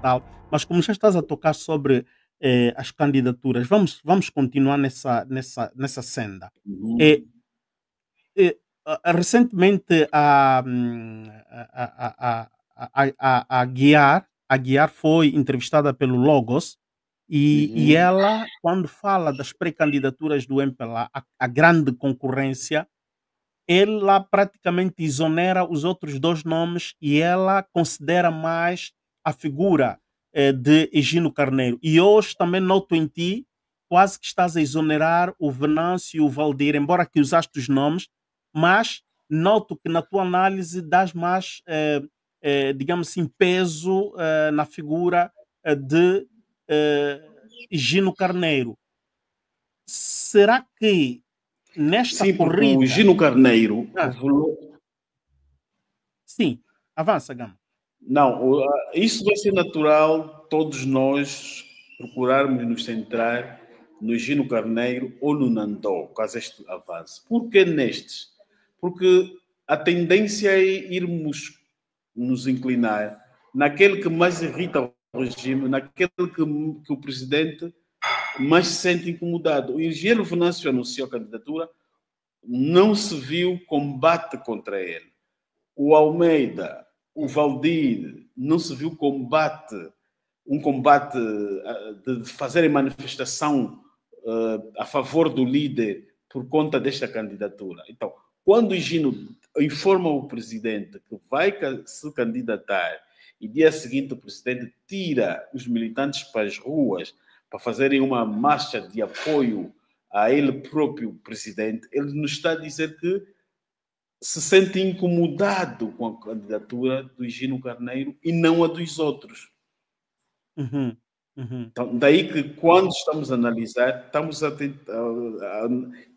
tal, mas como já estás a tocar sobre as candidaturas, vamos continuar nessa senda. Eh, Uhum. Recentemente a Guiar foi entrevistada pelo Logos e Uhum. ela, quando fala das pré-candidaturas do MPLA, a grande concorrência, ela praticamente exonera os outros dois nomes e ela considera mais a figura de Higino Carneiro. E hoje também noto em ti quase que estás a exonerar o Venâncio e o Valdir, embora que usaste os nomes, mas noto que na tua análise dás mais, digamos assim, peso na figura de eh, Higino Carneiro. Será que nesta Sim, porque o corrida. Gino Carneiro Ah, revelou. sim, avança, Gama. Não, isso vai ser natural, todos nós procurarmos nos centrar no Gino Carneiro ou no Nandó, caso este avance. Por que nestes? Porque a tendência é irmos nos inclinar naquele que mais irrita o regime, naquele que o presidente mais se sente incomodado. O engenheiro Venâncio anunciou a candidatura, não se viu combate contra ele. O Almeida, o Valdir, não se viu combate, um combate de fazerem manifestação a favor do líder por conta desta candidatura. Então, quando o Gino informa o presidente que vai se candidatar e dia seguinte o presidente tira os militantes para as ruas para fazerem uma marcha de apoio a ele próprio, presidente, ele nos está a dizer que se sente incomodado com a candidatura do Higino Carneiro e não a dos outros. Uhum, uhum. Então, daí que quando estamos a analisar, estamos a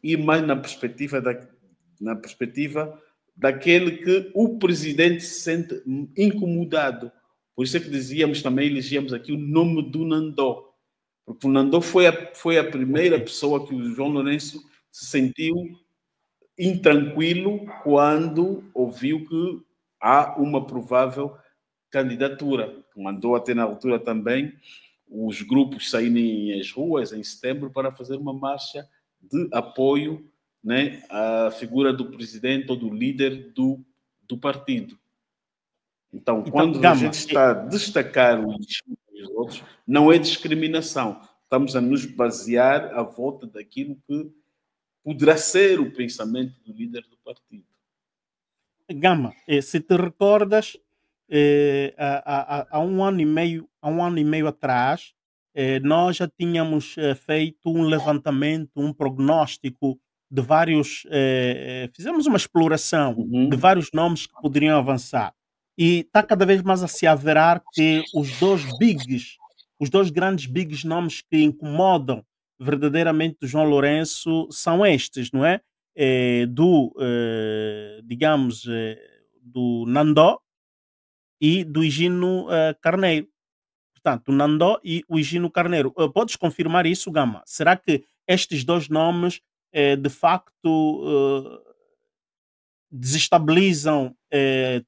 ir mais na perspectiva daquele que o presidente se sente incomodado. Por isso é que dizíamos também, elegíamos aqui o nome do Nandó. Porque o Nandó foi a primeira Ok. pessoa que o João Lourenço se sentiu intranquilo quando ouviu que há uma provável candidatura. Mandou até na altura também os grupos saírem às ruas em setembro para fazer uma marcha de apoio, né, à figura do presidente ou do líder do partido. Então, Então, quando a gente Gama, está a destacar uns e os outros, não é discriminação. Estamos a nos basear à volta daquilo que poderá ser o pensamento do líder do partido. Gama, se te recordas, há um ano e meio atrás, nós já tínhamos feito um levantamento, um prognóstico de vários, fizemos uma exploração de Uhum. vários nomes que poderiam avançar. E está cada vez mais a se averar que os dois grandes bigs nomes que incomodam verdadeiramente o João Lourenço são estes, não é? Digamos, do Nandó e do Higino Carneiro. Portanto, o Nandó e o Higino Carneiro. Podes confirmar isso, Gama? Será que estes dois nomes, de facto, desestabilizam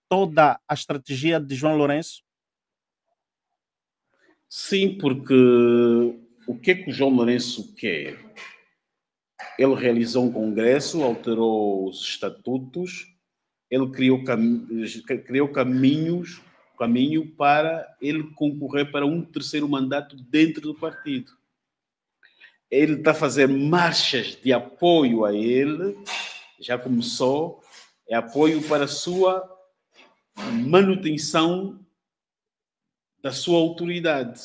toda a estratégia de João Lourenço? Sim, porque o que o João Lourenço quer? Ele realizou um congresso, alterou os estatutos, ele criou caminho para ele concorrer para um terceiro mandato dentro do partido. Ele está a fazer marchas de apoio a ele, já começou, é apoio para a sua manutenção da sua autoridade.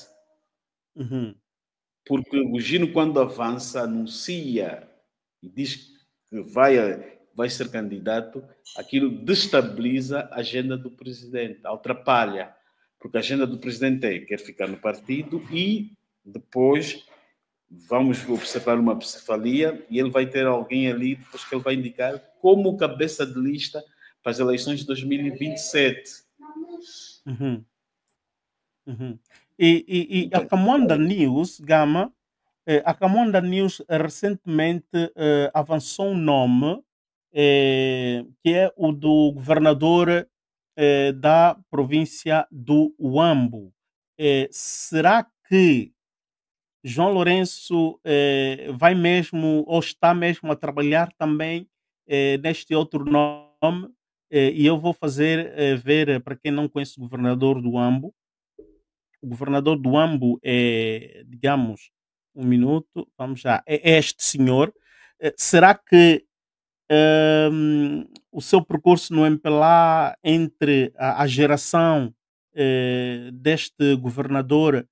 Uhum. Porque o Gino, quando avança, anuncia e diz que vai ser candidato, aquilo destabiliza a agenda do presidente, atrapalha. Porque a agenda do presidente é quer ficar no partido e depois vamos observar uma cefalia e ele vai ter alguém ali depois que ele vai indicar como cabeça de lista para as eleições de 2027. Uhum. Uhum. E a Então, Camões News, Gama, a Camões News recentemente avançou um nome que é o do governador da província do Huambo. será que João Lourenço vai mesmo ou está mesmo a trabalhar também neste outro nome? E eu vou fazer ver para quem não conhece o governador do Ambo. O governador do Ambo é, digamos, um minuto, vamos já, é este senhor. Será que o seu percurso no MPLA entre a geração deste governador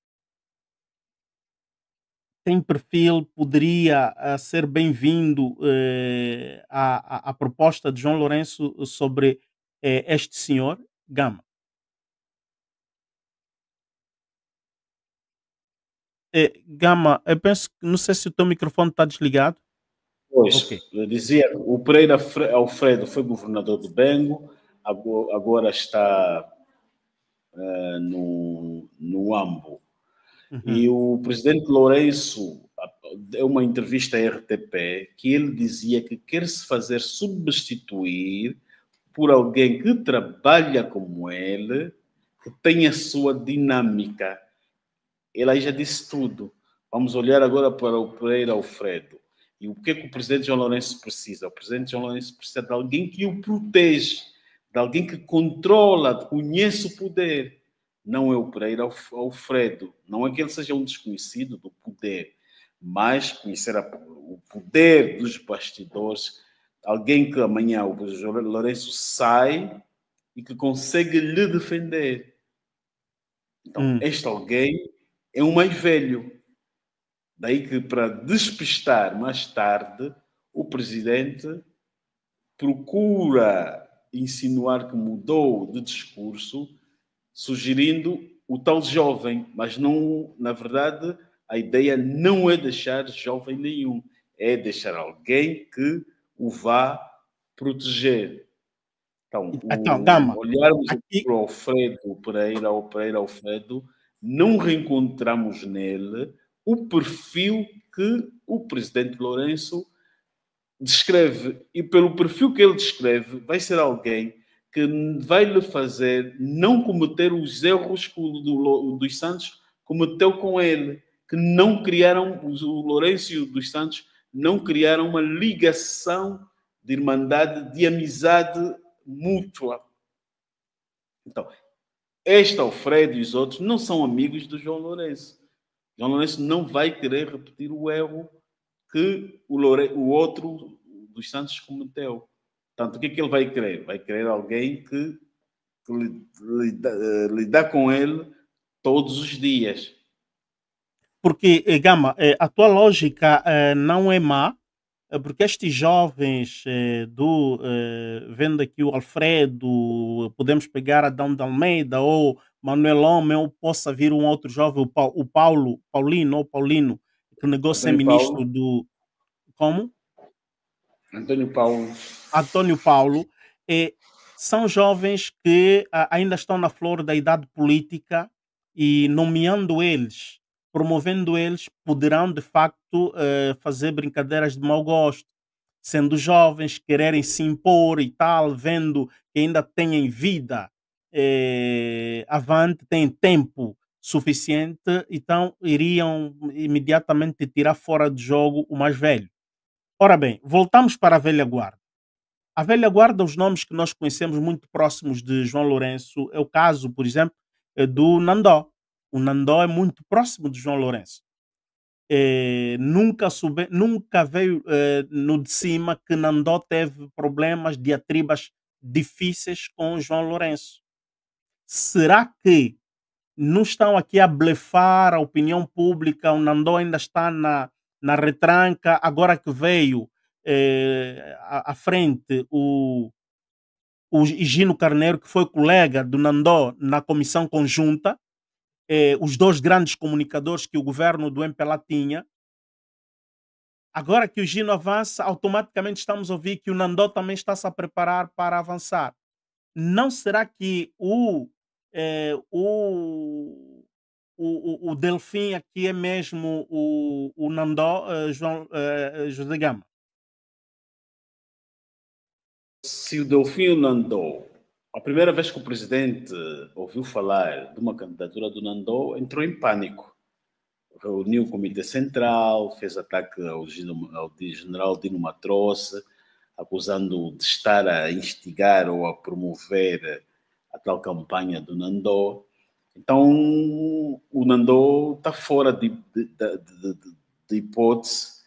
tem perfil, poderia ser bem-vindo à proposta de João Lourenço sobre este senhor? Gama. Gama, eu penso que não sei se o teu microfone está desligado. Ok. Pois, eu dizia, o Pereira Alfredo foi governador do Bengo, agora está no Ambo. Uhum. E o presidente Lourenço deu uma entrevista à RTP que ele dizia que quer se fazer substituir por alguém que trabalha como ele, que tem a sua dinâmica. Ele aí já disse tudo. Vamos olhar agora para o Pereira Alfredo. E o que é que o presidente João Lourenço precisa? O presidente João Lourenço precisa de alguém que o protege, de alguém que controla, conhece o poder. Não é o Pereira Alfredo. Não é que ele seja um desconhecido do poder, mas conhecer o poder dos bastidores. Alguém que amanhã o João Lourenço sai e que consegue lhe defender. Então, Hum, este alguém é um mais velho. Daí que, para despistar mais tarde, o presidente procura insinuar que mudou de discurso, sugerindo o tal jovem, mas não, na verdade, a ideia não é deixar jovem nenhum, é deixar alguém que o vá proteger. Então, então, Gama, olharmos aqui, para o Pereira Alfredo, não reencontramos nele o perfil que o presidente Lourenço descreve. E pelo perfil que ele descreve, vai ser alguém que vai lhe fazer não cometer os erros que o dos Santos cometeu com ele, que não criaram, o Lourenço e o dos Santos não criaram uma ligação de irmandade, de amizade mútua. Então, este Alfredo e os outros não são amigos do João Lourenço. João Lourenço não vai querer repetir o erro que o outro dos Santos cometeu. Portanto, o que é que ele vai querer? Vai querer alguém que lidar com ele todos os dias. porque, Gama, a tua lógica não é má, porque estes jovens vendo aqui o Alfredo, podemos pegar Adão de Almeida ou Manuel Homem, ou possa vir um outro jovem, o Paulo, Paulino ou Paulino, que negou ser Antônio ministro Paulo, do. Como? Antônio Paulo, Antônio Paulo, eh, são jovens que ainda estão na flor da idade política e nomeando eles, promovendo eles, poderão de facto fazer brincadeiras de mau gosto, sendo jovens, quererem se impor e tal, vendo que ainda têm vida avante, têm tempo suficiente, então iriam imediatamente tirar fora de jogo o mais velho. Ora bem, voltamos para a velha guarda. A velha guarda, os nomes que nós conhecemos muito próximos de João Lourenço, é o caso, por exemplo, do Nandó. O Nandó é muito próximo de João Lourenço. Nunca veio no de cima que Nandó teve problemas, diatribas difíceis com João Lourenço. Será que não estão aqui a blefar a opinião pública? O Nandó ainda está na retranca, agora que veio à frente o Higino Carneiro, que foi colega do Nandó na comissão conjunta, os dois grandes comunicadores que o governo do MPLA tinha. Agora que o Gino avança, automaticamente estamos a ouvir que o Nandó também está-se a preparar para avançar. Não será que o Delfim aqui é mesmo o Nandó, José Gama? se o Delfino andou A primeira vez que o presidente ouviu falar de uma candidatura do Nandô, entrou em pânico. Reuniu o Comitê Central, fez ataque ao general Dino Matroce, acusando-o de estar a instigar ou a promover a tal campanha do Nandô. Então, o Nandô está fora de hipótese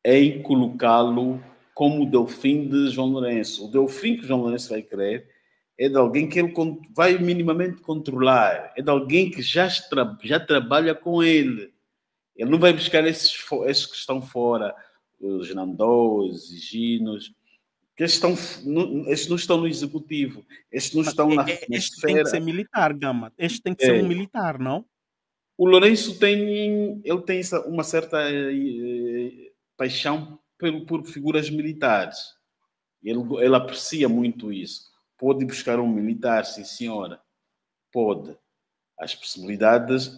em colocá-lo como o Delfim de João Lourenço. O Delfim que João Lourenço vai querer é de alguém que ele vai minimamente controlar, é de alguém que já trabalha com ele. Ele não vai buscar esses que estão fora, os Nandôs, os Ginos, que estes não estão no executivo, estes não Mas estão na este tem que ser esfera. militar, Gama. Este tem que ser um militar, não? O Lourenço ele tem uma certa paixão por figuras militares. Ele aprecia muito isso. Pode buscar um militar, sim senhora. Pode. As possibilidades,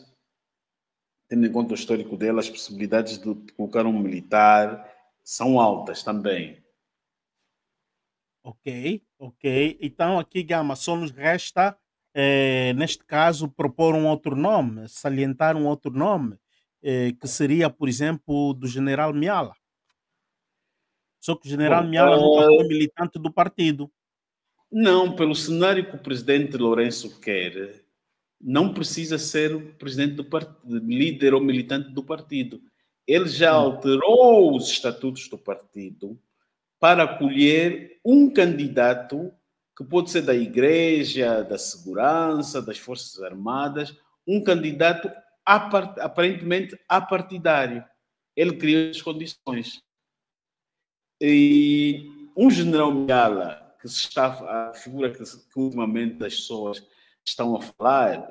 tendo em conta o histórico dele, as possibilidades de colocar um militar são altas também. Ok, ok. Então aqui, Gama, só nos resta, neste caso, propor um outro nome, salientar um outro nome, que seria, por exemplo, do General Miala. Só que o General Bom, Miala nunca foi militante do partido. não, pelo cenário que o presidente Lourenço quer, não precisa ser o presidente do partido, líder ou militante do partido. Ele já Sim. alterou os estatutos do partido para acolher um candidato que pode ser da igreja, da segurança, das Forças Armadas, um candidato aparentemente apartidário. Ele criou as condições. E um general Miala, a figura que ultimamente as pessoas estão a falar,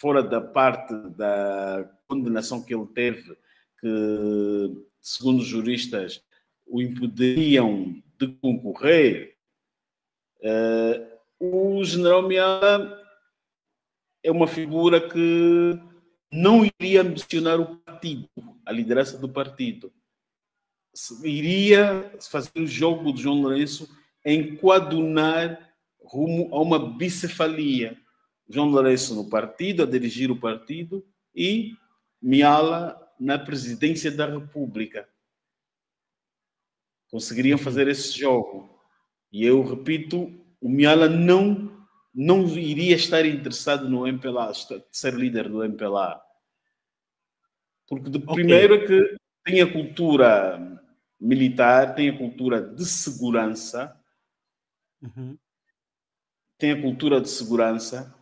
fora da parte da condenação que ele teve, que, segundo os juristas, o impediriam de concorrer, o general Miala é uma figura que não iria ambicionar o partido, a liderança do partido. Iria fazer o jogo de João Lourenço em coadunar rumo a uma bicefalia. João Lourenço no partido, a dirigir o partido, e Miala na presidência da República. Conseguiriam fazer esse jogo. E eu repito, o Miala não iria estar interessado no MPLA, ser líder do MPLA. Porque primeiro é que tem a cultura militar, tem a cultura de segurança, tem a cultura de segurança,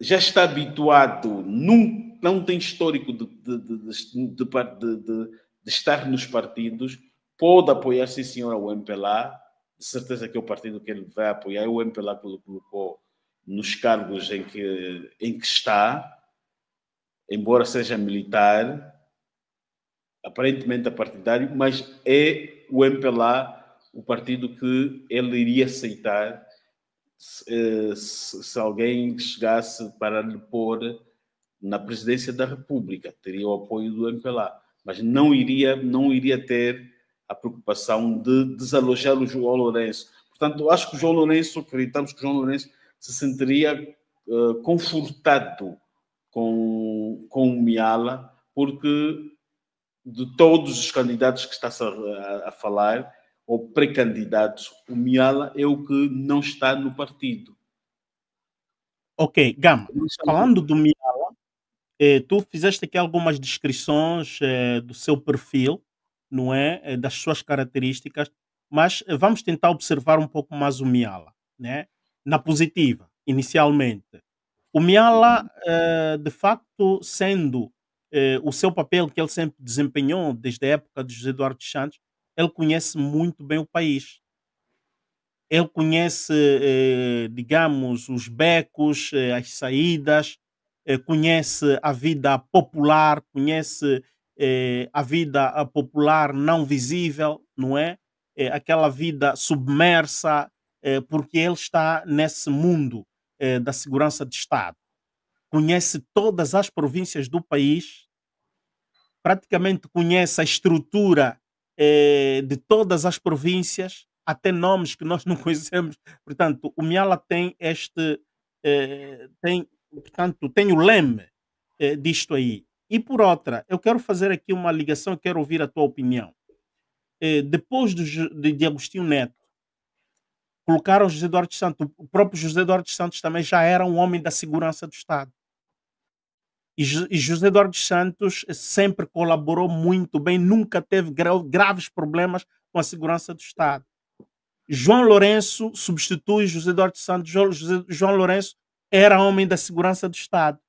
já está habituado, não tem histórico de estar nos partidos, pode apoiar, sim senhora, o MPLA, de certeza que é o partido que ele vai apoiar, é o MPLA que ele colocou nos cargos em que está, embora seja militar, aparentemente partidário, mas é o MPLA o partido que ele iria aceitar se alguém chegasse para lhe pôr na presidência da República. Teria o apoio do MPLA, mas não iria ter a preocupação de desalojar o João Lourenço. Portanto, acho que o João Lourenço, acreditamos que o João Lourenço se sentiria confortado com o Miala, porque de todos os candidatos que está-se a falar, ou pré-candidatos, o Miala é o que não está no partido. Ok, Gama, falando do Miala, tu fizeste aqui algumas descrições do seu perfil, não é? Das suas características, mas vamos tentar observar um pouco mais o Miala, né? Na positiva, inicialmente. O Miala, de facto, sendo o seu papel que ele sempre desempenhou desde a época de José Eduardo dos Santos, ele conhece muito bem o país. Ele conhece, digamos, os becos, as saídas, conhece a vida popular, conhece a vida popular não visível, não é? Aquela vida submersa, porque ele está nesse mundo da segurança de Estado. Conhece todas as províncias do país, praticamente conhece a estrutura de todas as províncias, até nomes que nós não conhecemos. Portanto, o Miala tem portanto, tem o leme disto aí. E por outra, eu quero fazer aqui uma ligação, eu quero ouvir a tua opinião. Depois de Agostinho Neto, colocaram José Eduardo dos Santos. O próprio José Eduardo dos Santos também já era um homem da segurança do Estado. E José Eduardo dos Santos sempre colaborou muito bem, nunca teve graves problemas com a segurança do Estado. João Lourenço substitui José Eduardo dos Santos. João Lourenço era homem da segurança do Estado.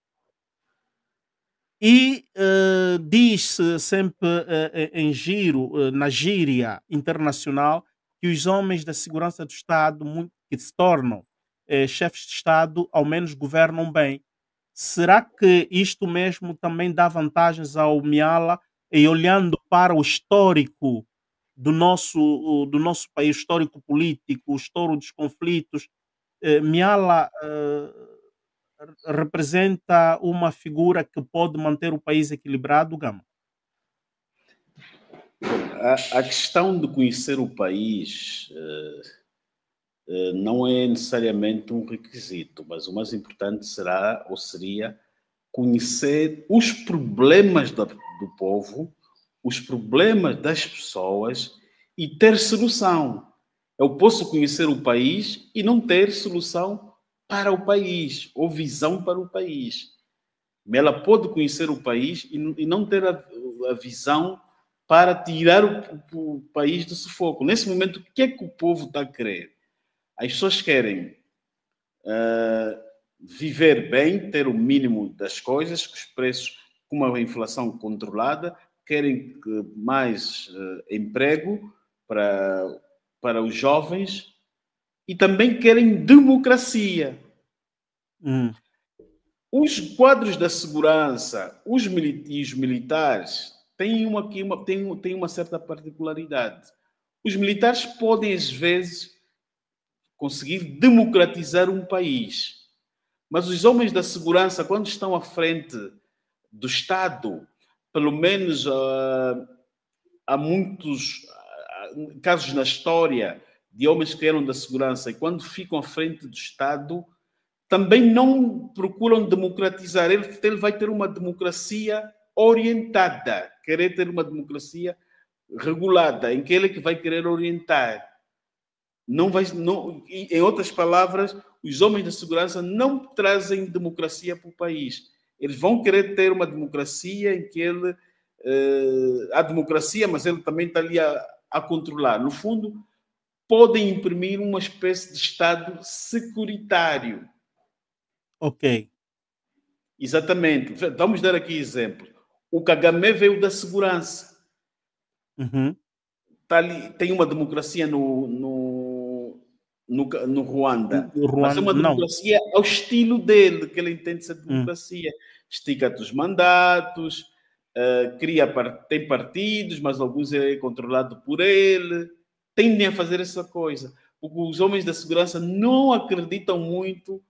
E diz-se sempre em giro, na gíria internacional, que os homens da segurança do Estado, que se tornam chefes de Estado, ao menos governam bem. Será que isto mesmo também dá vantagens ao Miala? E olhando para o histórico do nosso país, histórico político, o histórico dos conflitos, Miala representa uma figura que pode manter o país equilibrado, Gama? A questão de conhecer o país não é necessariamente um requisito, mas o mais importante será ou seria conhecer os problemas do povo, os problemas das pessoas e ter solução. Eu posso conhecer o país e não ter solução para o país ou visão para o país. Ela pode conhecer o país e não ter a visão para tirar o país do sufoco. Nesse momento, o que é que o povo está a querer? As pessoas querem viver bem, ter o mínimo das coisas, com os preços, com uma inflação controlada, querem mais emprego para os jovens e também querem democracia. Os quadros da segurança, os militares têm uma certa particularidade. Os militares podem, às vezes, conseguir democratizar um país. Mas os homens da segurança, quando estão à frente do Estado, pelo menos há muitos casos na história de homens que eram da segurança e quando ficam à frente do Estado, também não procuram democratizar. Ele vai ter uma democracia orientada, querer ter uma democracia regulada, em que ele é que vai querer orientar. Em outras palavras, os homens da segurança não trazem democracia para o país. Eles vão querer ter uma democracia em que há democracia, mas ele também está ali a controlar. No fundo, podem imprimir uma espécie de Estado securitário. Ok. Exatamente. Vamos dar aqui exemplo. O Kagame veio da segurança. Tá ali, tem uma democracia no Ruanda. Mas é uma democracia ao estilo dele, que ele entende ser democracia. Estica-te os mandatos, tem partidos, mas alguns é controlado por ele. Tendem a fazer essa coisa. Porque os homens da segurança não acreditam muito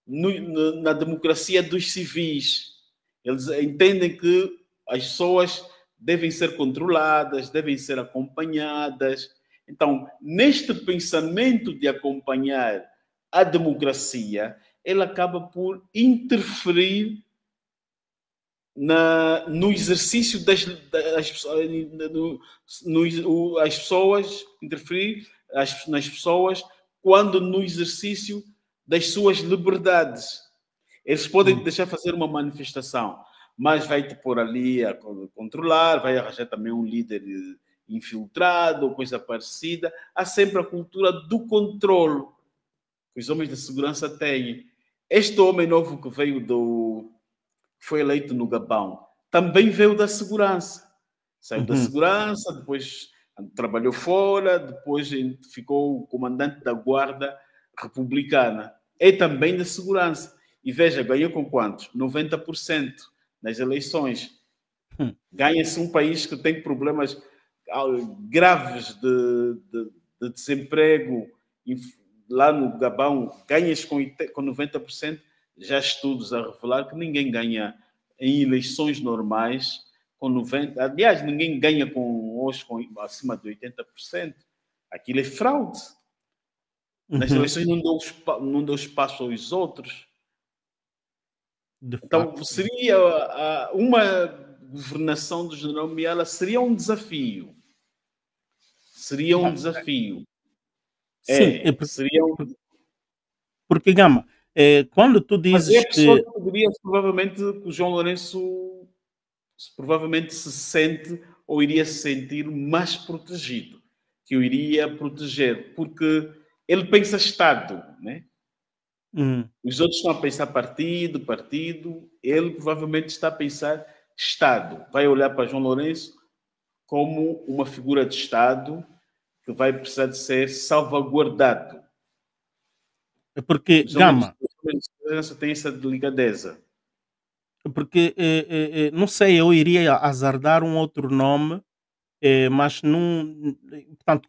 na democracia dos civis. Eles entendem que as pessoas devem ser controladas, devem ser acompanhadas. Então, neste pensamento de acompanhar a democracia, ele acaba por interferir no exercício das pessoas, interferir nas pessoas quando no exercício das suas liberdades. Eles podem deixar fazer uma manifestação, mas vai-te pôr ali a controlar, vai arranjar também um líder infiltrado ou coisa parecida. Há sempre a cultura do controle que os homens de segurança têm. Este homem novo que foi eleito no Gabão também veio da segurança. Saiu da segurança, depois trabalhou fora, depois ficou o comandante da guarda republicana. É também da segurança. E veja, ganhou com quantos? 90% nas eleições. Ganha-se um país que tem problemas graves de desemprego. Lá no Gabão, ganhas com 90%. Já estudos a revelar que ninguém ganha em eleições normais com 90%. Aliás, ninguém ganha hoje com acima de 80%. Aquilo é fraude. Nas eleições não deu espaço aos outros. Então, seria uma governação do general Miala seria um desafio. Seria um desafio. Sim, seria porque, Gama, quando tu dizes mas é a pessoa que... que poderia, provavelmente, o João Lourenço provavelmente se sente ou iria se sentir mais protegido, que o iria proteger, porque ele pensa Estado, né? Os outros estão a pensar partido, ele provavelmente está a pensar Estado. Vai olhar para João Lourenço como uma figura de Estado que vai precisar de ser salvaguardado. Porque, Gama, tem essa delicadeza. Porque, não sei, eu iria azardar um outro nome, mas não. Portanto,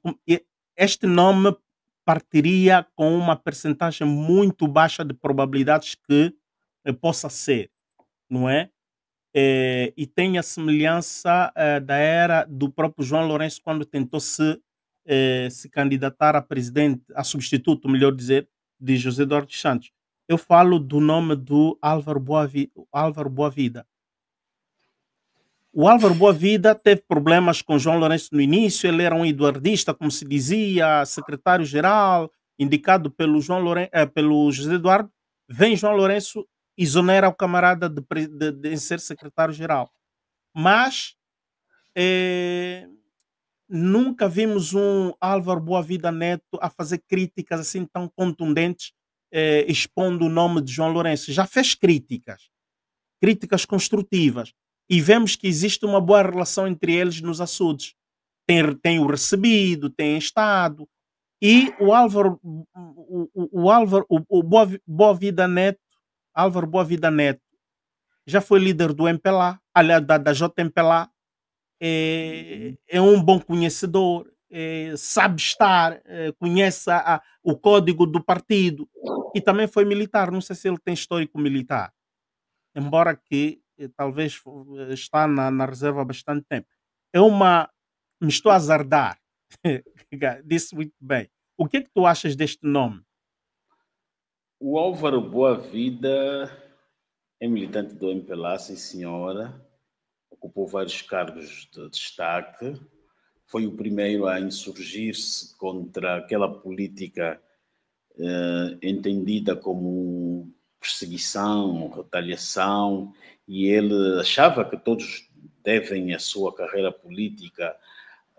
este nome partiria com uma percentagem muito baixa de probabilidades que possa ser, não é? E tem a semelhança da era do próprio João Lourenço quando tentou se candidatar a presidente, a substituto, melhor dizer, de José Eduardo dos Santos. Eu falo do nome do Álvaro Boavida. O Álvaro Boavida teve problemas com João Lourenço no início, ele era um eduardista, como se dizia, secretário-geral, indicado pelo, pelo José Eduardo. Vem João Lourenço, exonera o camarada de ser secretário-geral. Mas nunca vimos um Álvaro Boavida Neto a fazer críticas assim tão contundentes, expondo o nome de João Lourenço. Já fez críticas construtivas, e vemos que existe uma boa relação entre eles nos açudes. Tem o recebido, tem estado, e o Álvaro, o Álvaro, o Boavida Neto, Álvaro Boavida Neto, já foi líder do MPLA, aliás, da JMPLA, é um bom conhecedor, sabe estar, conhece o código do partido, e também foi militar. Não sei se ele tem histórico militar, embora que talvez está na reserva há bastante tempo. Me estou a azardar. Disse muito bem. O que é que tu achas deste nome? O Álvaro Boavida é militante do MPLA, sim senhora. Ocupou vários cargos de destaque. Foi o primeiro a insurgir-se contra aquela política entendida como perseguição, retaliação, e ele achava que todos devem a sua carreira política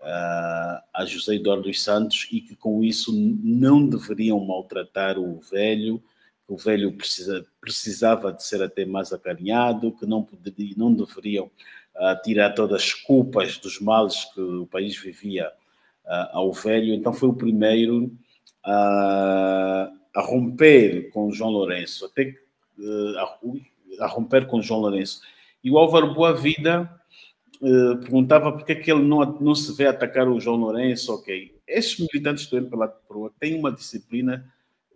a José Eduardo dos Santos e que com isso não deveriam maltratar o velho, que o velho precisava de ser até mais acarinhado, que não deveriam tirar todas as culpas dos males que o país vivia ao velho. Então foi o primeiro a romper com João Lourenço, até a romper com João Lourenço. E o Álvaro Boavida perguntava porque é que ele não se vê atacar o João Lourenço. Ok, estes militantes do MPLA têm uma disciplina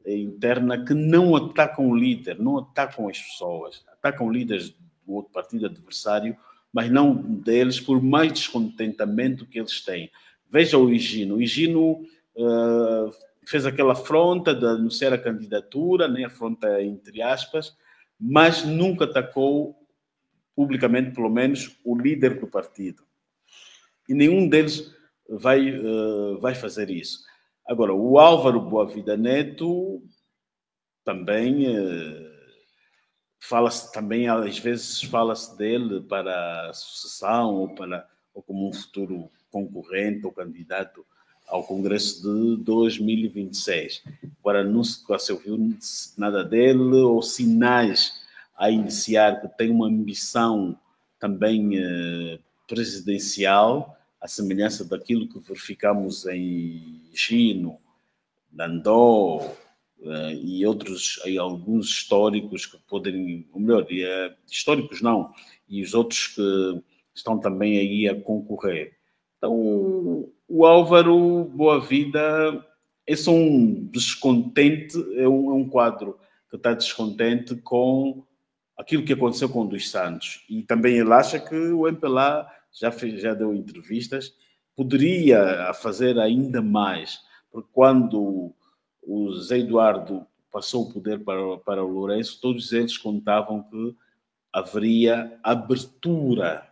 interna que não atacam o líder, não atacam as pessoas, atacam líderes do outro partido adversário, mas não deles, por mais descontentamento que eles têm. Veja o Higino. O Higino fez aquela afronta de anunciar a candidatura, né, afronta entre aspas, mas nunca atacou publicamente, pelo menos, o líder do partido. E nenhum deles vai fazer isso. Agora, o Álvaro Boavida Neto também fala-se também, às vezes fala-se dele para a sucessão ou como um futuro concorrente ou candidato ao Congresso de 2026. Agora, não se ouviu nada dele ou sinais a iniciar que tem uma ambição também presidencial, à semelhança daquilo que verificamos em Gino, Nandó e outros, e alguns históricos que podem, ou melhor, históricos não, e os outros que estão também aí a concorrer. Então, o Álvaro Boavida é só um descontente, é um quadro que está descontente com aquilo que aconteceu com o dos Santos. E também ele acha que o MPLA já deu entrevistas poderia fazer ainda mais, porque quando o Zé Eduardo passou o poder para o Lourenço, todos eles contavam que haveria abertura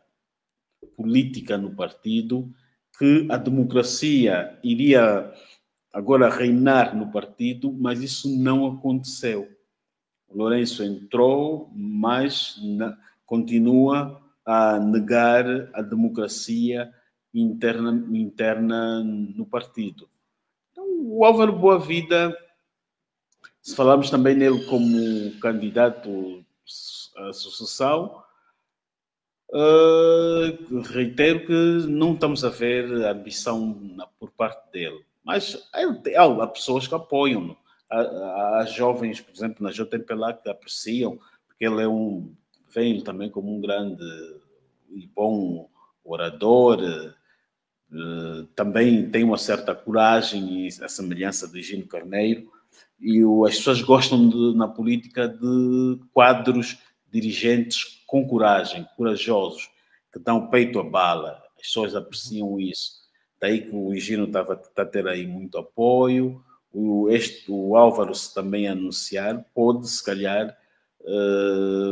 política no partido, que a democracia iria agora reinar no partido, mas isso não aconteceu. O Lourenço entrou, mas continua a negar a democracia interna no partido. Então, o Álvaro Boavida, se falarmos também nele como candidato à sucessão, reitero que não estamos a ver ambição por parte dele. Mas há pessoas que apoiam-no. Há jovens, por exemplo, na JMPLA que apreciam, porque ele vem também como um grande e bom orador, também tem uma certa coragem e a semelhança de Higino Carneiro, e as pessoas gostam na política de quadros dirigentes com coragem, corajosos, que dão peito à bala. As pessoas apreciam isso. Daí que o Higino está a ter aí muito apoio. O Álvaro, se também anunciar, pode, se calhar,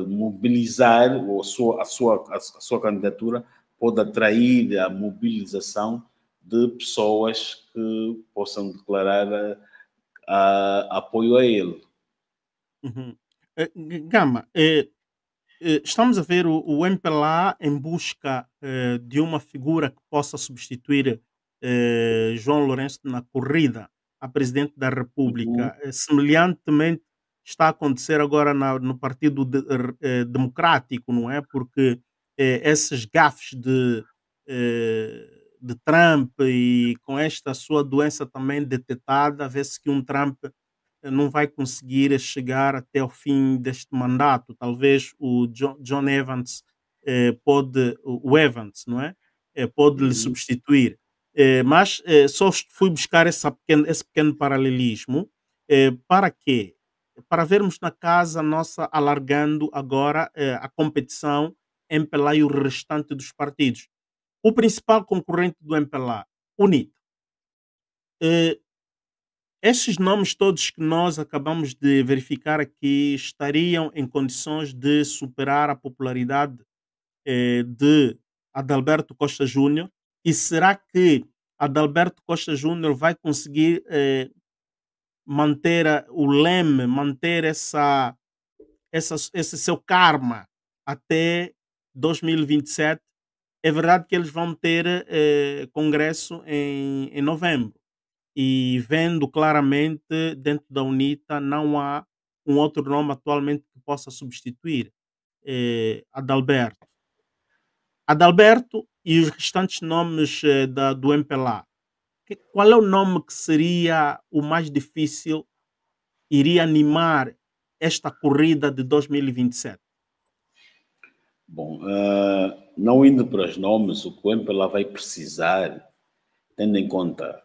mobilizar, ou a sua candidatura pode atrair a mobilização de pessoas que possam declarar apoio a ele. Uhum. Gama, estamos a ver o MPLA em busca de uma figura que possa substituir João Lourenço na corrida a presidente da República. Semelhantemente está a acontecer agora no Partido Democrático, não é? Porque esses gafes de Trump e com esta sua doença também detectada, vê-se que um Trump não vai conseguir chegar até ao fim deste mandato. Talvez o John Evans o Evans, não é? Pode lhe substituir. Mas só fui buscar esse pequeno paralelismo. Para quê? Para vermos na casa nossa alargando agora a competição MPLA e o restante dos partidos. O principal concorrente do MPLA, UNITA. Estes nomes todos que nós acabamos de verificar aqui estariam em condições de superar a popularidade de Adalberto Costa Júnior? E será que Adalberto Costa Júnior vai conseguir manter o leme, manter esse seu karma até 2027? É verdade que eles vão ter congresso em novembro. E vendo claramente dentro da UNITA não há um outro nome atualmente que possa substituir Adalberto. Adalberto e os restantes nomes do MPLA. Qual é o nome que seria o mais difícil, iria animar esta corrida de 2027? Bom, não indo para os nomes, o que o MPLA vai precisar, tendo em conta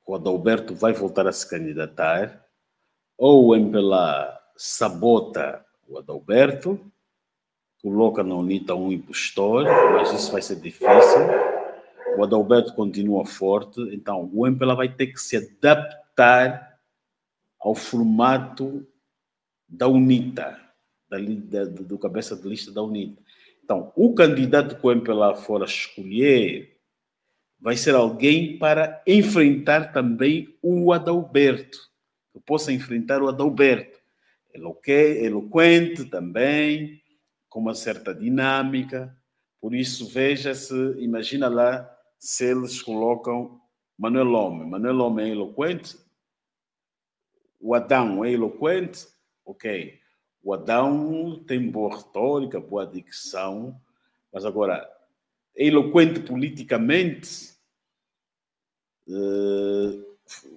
que o Adalberto vai voltar a se candidatar, ou o MPLA sabota o Adalberto, coloca na UNITA um impostor, mas isso vai ser difícil. O Adalberto continua forte, então o MPLA vai ter que se adaptar ao formato da UNITA, do cabeça de lista da UNITA. Então, o candidato que o MPLA for a escolher vai ser alguém para enfrentar também o Adalberto, que possa enfrentar o Adalberto. Eloquente também, com uma certa dinâmica. Por isso, veja-se, imagina lá se eles colocam Manuel Homem. Manuel Homem é eloquente? O Adão é eloquente? Ok. O Adão tem boa retórica, boa dicção, mas agora, é eloquente politicamente?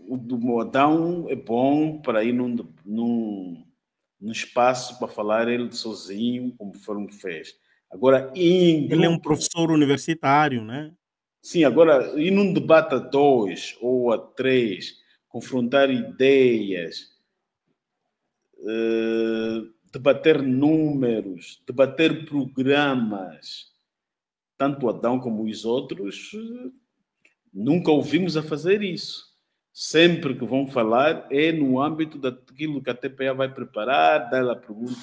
O do Adão é bom para ir num espaço para falar ele sozinho, como fez. Agora, em Ele é um grupo. professor universitário, né? Sim, agora, ir num debate a 2 ou a 3, confrontar ideias, debater números, debater programas, tanto o Adão como os outros Nunca ouvimos a fazer isso. Sempre que vão falar é no âmbito daquilo que a TPA vai preparar, dar-lhe a pergunta,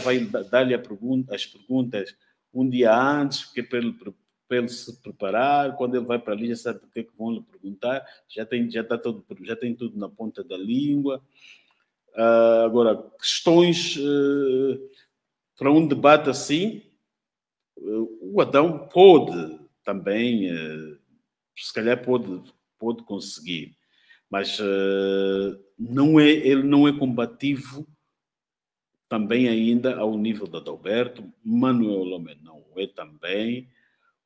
vai dar-lhe as perguntas um dia antes, que é para ele se preparar. Quando ele vai para ali, já sabe o que é que vão lhe perguntar, já tem tudo na ponta da língua. Agora, questões para um debate assim, o Adão pode também, se calhar pode conseguir, mas ele não é combativo também ainda ao nível de Adalberto. Manuel Lomé não é também.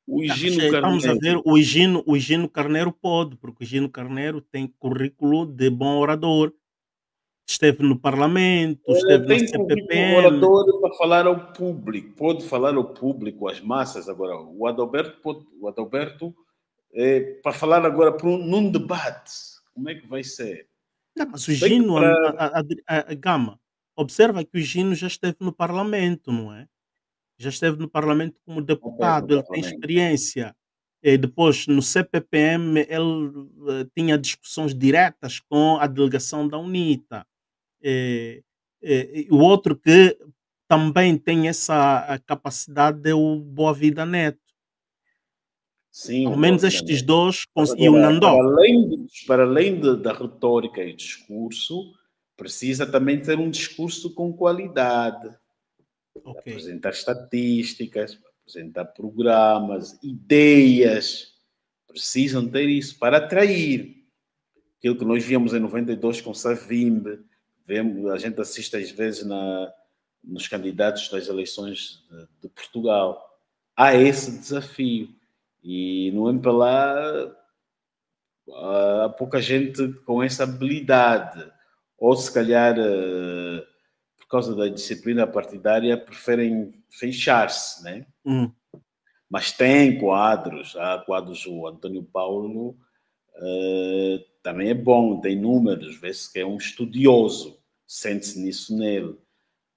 O Mas, Higino estamos a ver, Carneiro, o Higino Carneiro pode, porque o Higino Carneiro tem currículo de bom orador, esteve no Parlamento, esteve na tem currículo CPPM. orador para falar ao público, pode falar ao público, às massas. Agora, o Adalberto para falar agora num debate, como é que vai ser? Não, mas o Se bem que Gino, para Gama, observa que o Gino já esteve no Parlamento, não é? Já esteve no Parlamento como não teve no deputado, ele tem Parlamento. experiência. E depois, no CPPM, ele tinha discussões diretas com a delegação da UNITA. E o outro que também tem essa capacidade é o Boa Vida Neto. Sim, Ao o Boa menos Vida estes Neto. dois, Mas e o agora, Nandó. para além da retórica e discurso, precisa também ter um discurso com qualidade, Ok. apresentar estatísticas, apresentar programas, ideias. Precisam ter isso para atrair. Aquilo que nós víamos em 92 com Savimbe, a gente assiste às vezes nos candidatos das eleições de Portugal. Há esse desafio. E no MPLA há pouca gente com essa habilidade. Ou se calhar, por causa da disciplina partidária, preferem fechar-se, né? Mas tem quadros. Há quadros, o António Paulo também é bom, tem números, vê-se que é um estudioso, sente-se nisso nele.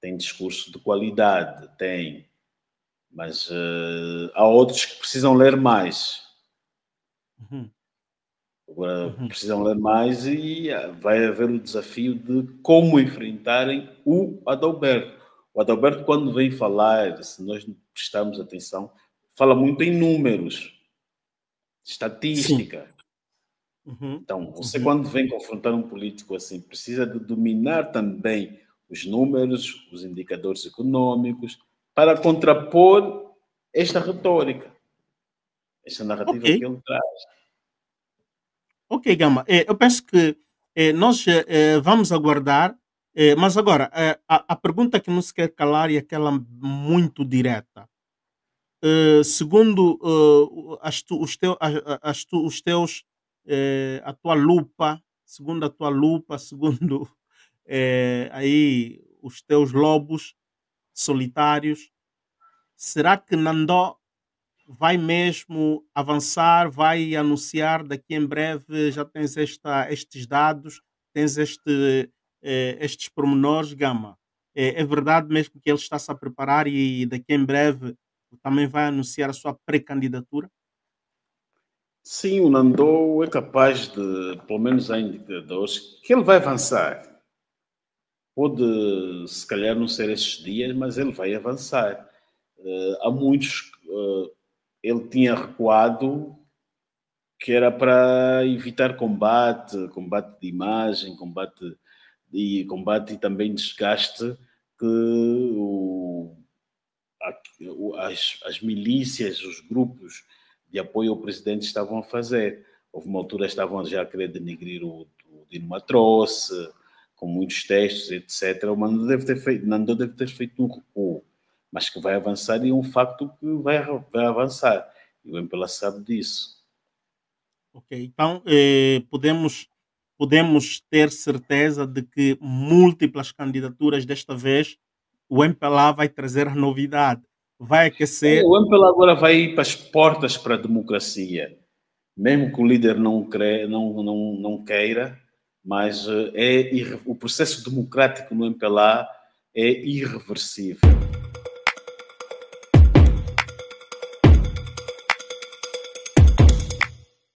Tem discurso de qualidade, tem. Mas há outros que precisam ler mais. Agora precisam ler mais e vai haver o desafio de como enfrentarem o Adalberto. O Adalberto, quando vem falar, se nós prestarmos atenção, fala muito em números, Sim. estatística. Uhum. Então, você Uhum. quando vem confrontar um político assim, precisa de dominar também os números, os indicadores econômicos, para contrapor esta retórica, esta Ok, narrativa que ele traz. ok, Gama. Eu penso que nós vamos aguardar, mas agora, a pergunta que não se quer calar é aquela muito direta. Segundo os teus, a tua lupa, segundo a tua lupa, segundo aí os teus lobos solitários, será que Nandó vai mesmo avançar, vai anunciar daqui em breve, já tens estes dados, tens estes pormenores, Gama. É verdade mesmo que ele está-se a preparar e daqui em breve também vai anunciar a sua pré-candidatura? Sim, o Nandô é capaz de, pelo menos há indicadores, que ele vai avançar. Pode, se calhar, não ser estes dias, mas ele vai avançar. Há muitos. Ele tinha recuado que era para evitar combate de imagem, combate e também desgaste que as milícias, os grupos de apoio ao presidente estavam a fazer. Houve uma altura que estavam já a querer denegrir o Dino Matroce, com muitos textos, etc. O Nandô deve ter feito um recuo, mas que vai avançar e é um facto que vai avançar. E o MPLA sabe disso. Ok, então podemos ter certeza de que múltiplas candidaturas desta vez o MPLA vai trazer a novidade, vai aquecer. O MPLA agora vai ir para as portas para a democracia. Mesmo que o líder não queira, mas o processo democrático no MPLA é irreversível.